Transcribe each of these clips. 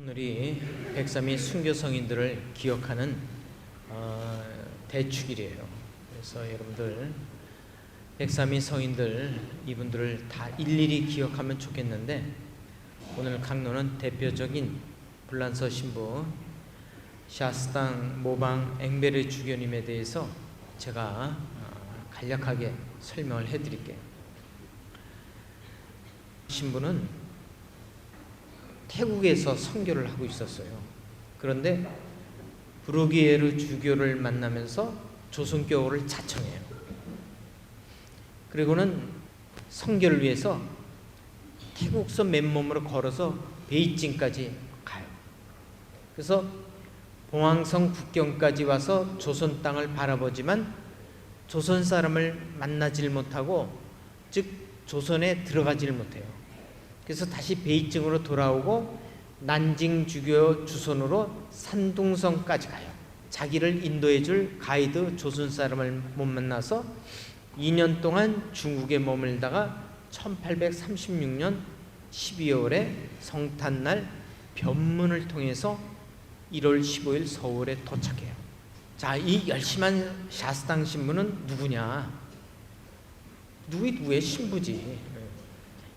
오늘이 103위 순교 성인들을 기억하는 대축일이에요. 그래서 여러분들 103위 성인들 이분들을 다 일일이 기억하면 좋겠는데, 오늘 강론은 대표적인 불란서 신부 샤스당 모방 앵베르 주교님에 대해서 제가 간략하게 설명을 해드릴게요. 신부는 태국에서 선교를 하고 있었어요. 그런데 브루기에르 주교를 만나면서 조선교를 자청해요. 그리고는 선교를 위해서 태국서 맨몸으로 걸어서 베이징까지 가요. 그래서 봉황성 국경까지 와서 조선 땅을 바라보지만 조선 사람을 만나질 못하고, 즉 조선에 들어가질 못해요. 그래서 다시 베이징으로 돌아오고 난징 주교 주선으로 산둥성까지 가요. 자기를 인도해 줄 가이드 조선 사람을 못 만나서 2년 동안 중국에 머물다가 1836년 12월에 성탄날 변문을 통해서 1월 15일 서울에 도착해요. 자, 이 열심한 샤스당 신부는 누구냐? 누구의 신부지.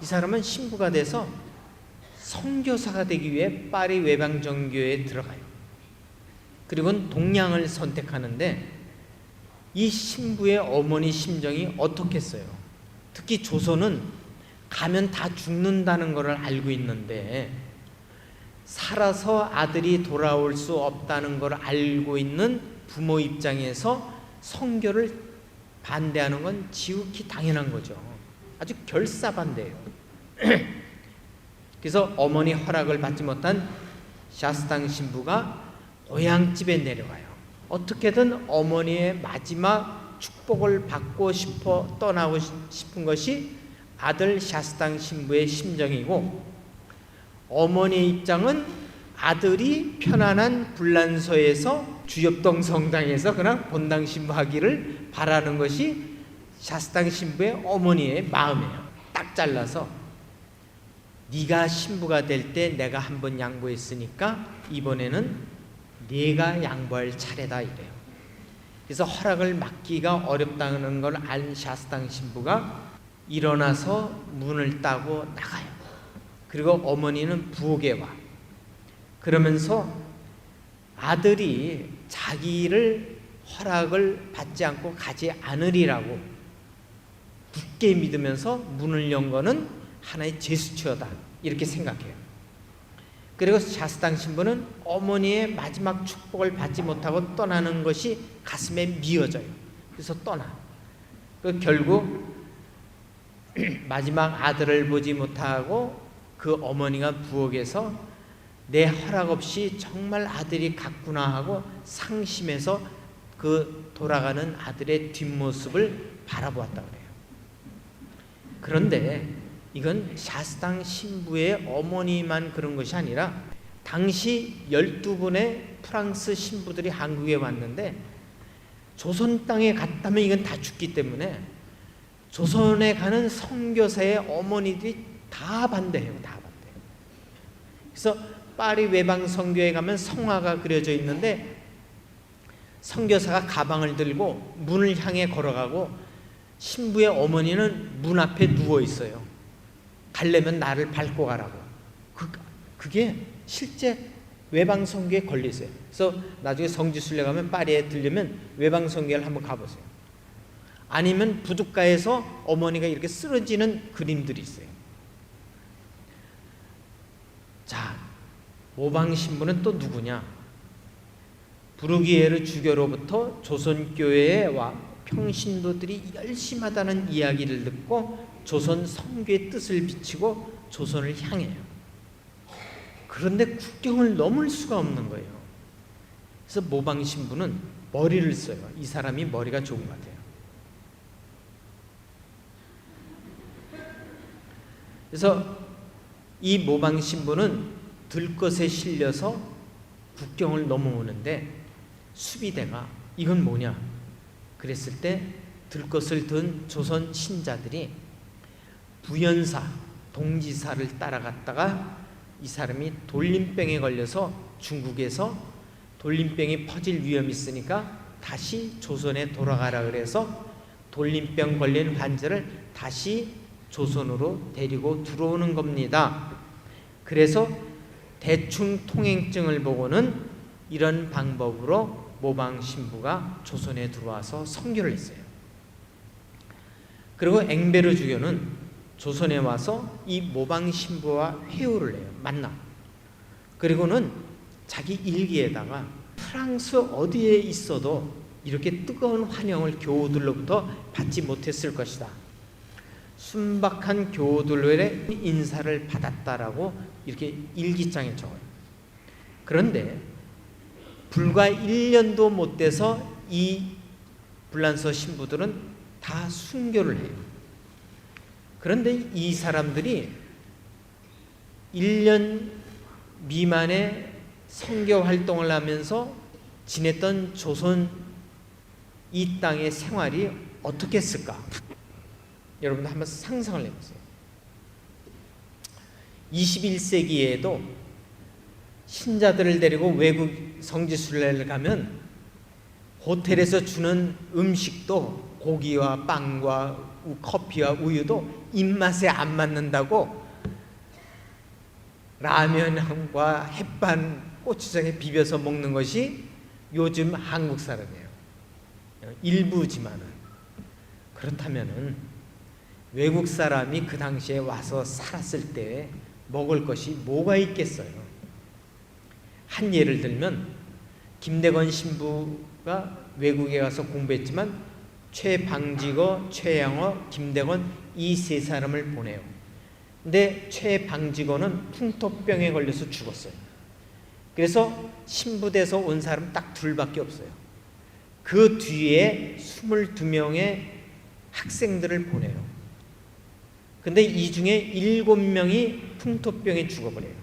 이 사람은 신부가 돼서 선교사가 되기 위해 파리 외방정교에 들어가요. 그리고는 동양을 선택하는데, 이 신부의 어머니 심정이 어떻겠어요? 특히 조선은 가면 다 죽는다는 것을 알고 있는데, 살아서 아들이 돌아올 수 없다는 걸 알고 있는 부모 입장에서 선교를 반대하는 건 지극히 당연한 거죠. 아주 결사반대예요. 그래서 어머니 허락을 받지 못한 샤스당 신부가 고향집에 내려가요. 어떻게든 어머니의 마지막 축복을 받고 싶어 떠나고 싶은 것이 아들 샤스당 신부의 심정이고, 어머니의 입장은 아들이 편안한 불란서에서 주엽동 성당에서 그냥 본당 신부하기를 바라는 것이 샤스당 신부의 어머니의 마음이에요. 딱 잘라서 네가 신부가 될 때 내가 한번 양보했으니까 이번에는 네가 양보할 차례다 이래요. 그래서 허락을 받기가 어렵다는 걸 안 샤스당 신부가 일어나서 문을 따고 나가요. 그리고 어머니는 부엌에 와. 그러면서 아들이 자기를 허락을 받지 않고 가지 않으리라고 굳게 믿으면서 문을 연 거는 하나의 제스처다 이렇게 생각해요. 그리고 샤스당 신부는 어머니의 마지막 축복을 받지 못하고 떠나는 것이 가슴에 미어져요. 그래서 떠나. 결국 마지막 아들을 보지 못하고 그 어머니가 부엌에서 내 허락 없이 정말 아들이 갔구나 하고 상심해서 그 돌아가는 아들의 뒷모습을 바라보았다 그래요. 그런데 이건 샤스당 신부의 어머니만 그런 것이 아니라 당시 12분의 프랑스 신부들이 한국에 왔는데, 조선 땅에 갔다면 이건 다 죽기 때문에 조선에 가는 선교사의 어머니들이 다 반대해요. 다 반대해요. 그래서 파리 외방 선교에 가면 성화가 그려져 있는데, 선교사가 가방을 들고 문을 향해 걸어가고 신부의 어머니는 문 앞에 누워 있어요. 가려면 나를 밟고 가라고. 그게 실제 외방 선교에 걸려 있어요. 그래서 나중에 성지순례 가면 파리에 들려면 외방 선교를 한번 가보세요. 아니면 부둣가에서 어머니가 이렇게 쓰러지는 그림들이 있어요. 자, 모방 신부는 또 누구냐? 브루기에르 주교로부터 조선교회와 평신도들이 열심하다는 이야기를 듣고 조선 선교의 뜻을 비치고 조선을 향해요. 그런데 국경을 넘을 수가 없는 거예요. 그래서 모방 신부는 머리를 써요. 이 사람이 머리가 좋은 것 같아요. 그래서 이 모방 신부는 들것에 실려서 국경을 넘어오는데, 수비대가 이건 뭐냐 그랬을 때 들것을 든 조선 신자들이 부연사, 동지사를 따라갔다가 이 사람이 돌림병에 걸려서 중국에서 돌림병이 퍼질 위험이 있으니까 다시 조선에 돌아가라 그래서 돌림병 걸린 환자를 다시 조선으로 데리고 들어오는 겁니다. 그래서 대충 통행증을 보고는 이런 방법으로 모방 신부가 조선에 들어와서 선교를 했어요. 그리고 앵베르 주교는 조선에 와서 이 모방 신부와 회유를 해요. 만나. 그리고는 자기 일기에다가 프랑스 어디에 있어도 이렇게 뜨거운 환영을 교우들로부터 받지 못했을 것이다. 순박한 교우들의 인사를 받았다라고 이렇게 일기장에 적어요. 그런데 불과 1년도 못 돼서 이 불란서 신부들은 다 순교를 해요. 그런데 이 사람들이 1년 미만의 선교 활동을 하면서 지냈던 조선 이 땅의 생활이 어떻게 했을까? 여러분 한번 상상을 해보세요. 21세기에도 신자들을 데리고 외국 성지순례를 가면 호텔에서 주는 음식도 고기와 빵과 커피와 우유도 입맛에 안 맞는다고 라면과 햇반 고추장에 비벼서 먹는 것이 요즘 한국 사람이에요. 일부지만은. 그렇다면은 외국 사람이 그 당시에 와서 살았을 때 먹을 것이 뭐가 있겠어요? 한 예를 들면 김대건 신부가 외국에 가서 공부했지만 최방직어, 최양호, 김대건 이 세 사람을 보내요. 근데 최방직어는 풍토병에 걸려서 죽었어요. 그래서 신부대에서 온 사람 딱 둘밖에 없어요. 그 뒤에 22명의 학생들을 보내요. 근데 이 중에 7명이 풍토병에 죽어버려요.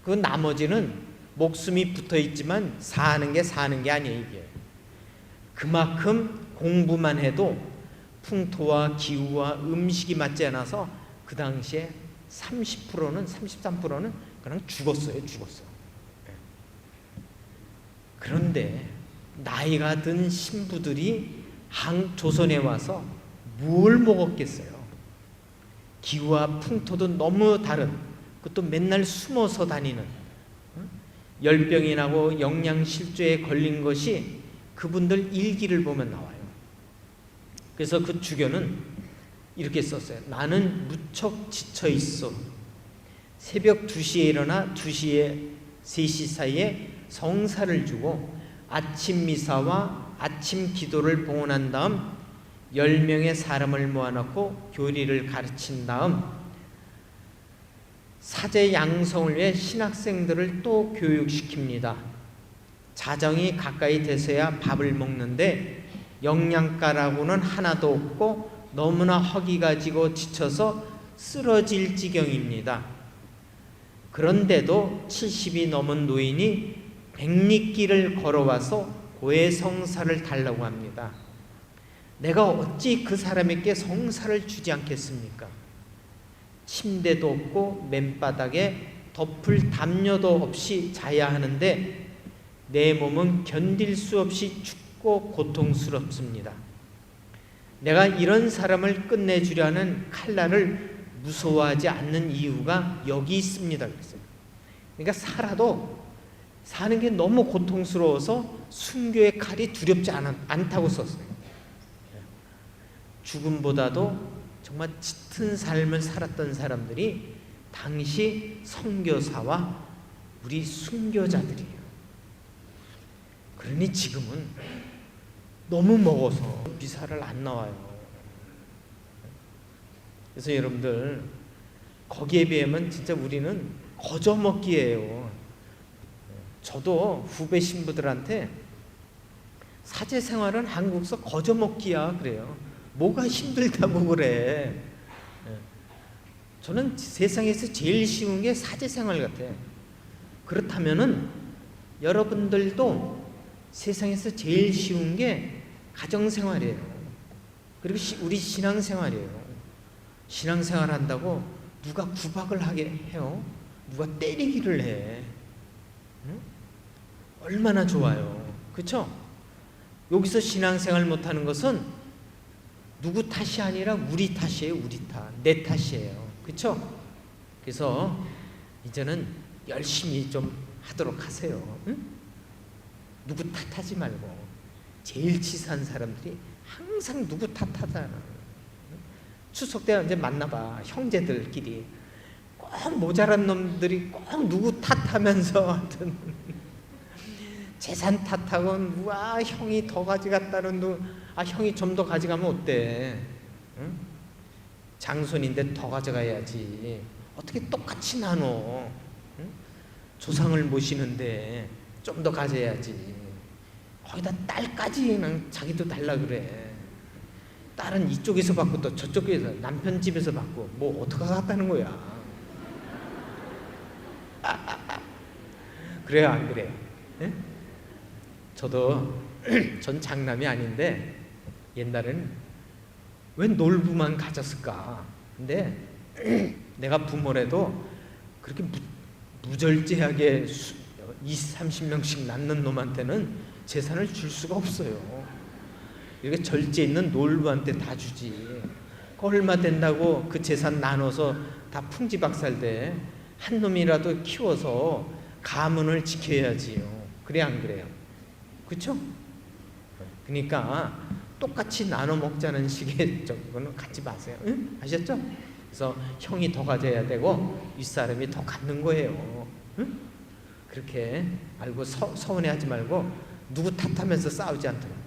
그 나머지는 목숨이 붙어있지만 사는 게 아니에요. 이게. 그만큼 공부만 해도 풍토와 기후와 음식이 맞지 않아서 그 당시에 30%는 33%는 그냥 죽었어요. 그런데 나이가 든 신부들이 조선에 와서 뭘 먹었겠어요? 기후와 풍토도 너무 다른, 그것도 맨날 숨어서 다니는, 열병이 나고 영양실조에 걸린 것이 그분들 일기를 보면 나와요. 그래서 그 주교는 이렇게 썼어요. 나는 무척 지쳐 있어. 새벽 2시에 일어나 2시에 3시 사이에 성사를 주고 아침 미사와 아침 기도를 봉헌한 다음 10명의 사람을 모아놓고 교리를 가르친 다음 사제 양성을 위해 신학생들을 또 교육시킵니다. 자정이 가까이 돼서야 밥을 먹는데 영양가라고는 하나도 없고 너무나 허기가 지고 지쳐서 쓰러질 지경입니다. 그런데도 70이 넘은 노인이 백리길을 걸어와서 고해성사를 달라고 합니다. 내가 어찌 그 사람에게 성사를 주지 않겠습니까? 침대도 없고 맨바닥에 덮을 담요도 없이 자야 하는데 내 몸은 견딜 수 없이 춥고 고통스럽습니다. 내가 이런 사람을 끝내주려는 칼날을 무서워하지 않는 이유가 여기 있습니다. 그랬어요. 그러니까 사는 게 너무 고통스러워서 순교의 칼이 두렵지 않다고 썼어요. 죽음보다도 정말 짙은 삶을 살았던 사람들이 당시 선교사와 우리 순교자들이에요. 그러니 지금은 너무 먹어서 미사를 안 나와요. 그래서 여러분들 거기에 비하면 진짜 우리는 거저먹기예요. 저도 후배 신부들한테 사제 생활은 한국서 거저먹기야 그래요. 뭐가 힘들다고 그래. 저는 세상에서 제일 쉬운 게 사제 생활 같아요. 그렇다면은 여러분들도 세상에서 제일 쉬운 게 가정생활이에요. 그리고 우리 신앙생활이에요. 신앙생활 한다고 누가 구박을 하게 해요? 누가 때리기를 해. 응? 얼마나 좋아요. 그렇죠? 여기서 신앙생활 못하는 것은 누구 탓이 아니라 우리 탓이에요. 우리 탓. 내 탓이에요. 그렇죠? 그래서 이제는 열심히 좀 하도록 하세요. 응? 누구 탓하지 말고. 제일 치사한 사람들이 항상 누구 탓하잖아. 추석 때 이제 만나봐. 형제들끼리 꼭 모자란 놈들이 꼭 누구 탓하면서 하여튼 재산 탓하고 와 형이 더 가져갔다는 형이 좀 더 가져가면 어때? 응? 장손인데 더 가져가야지. 어떻게 똑같이 나눠? 응? 조상을 모시는데 좀 더 가져야지. 거기다 딸까지 그냥 자기도 달라 그래. 딸은 이쪽에서 받고 또 저쪽에서 남편 집에서 받고 뭐 어떻게 갔다는 거야? 그래요 안 그래요? 예? 저도 전 장남이 아닌데 옛날에는 왜 놀부만 가졌을까? 근데 내가 부모래도 그렇게 무절제하게 20, 30명씩 낳는 놈한테는 재산을 줄 수가 없어요. 이렇게 절제 있는 놀부한테 다 주지. 얼마 된다고 그 재산 나눠서 다 풍지박살돼. 한 놈이라도 키워서 가문을 지켜야지요. 그래 안 그래요? 그렇죠? 그러니까 똑같이 나눠 먹자는 식의 저거는 갖지 마세요. 응? 아셨죠? 그래서 형이 더 가져야 되고 윗사람이 더 갖는 거예요. 응? 그렇게 알고 서운해하지 말고 누구 탓하면서 싸우지 않도록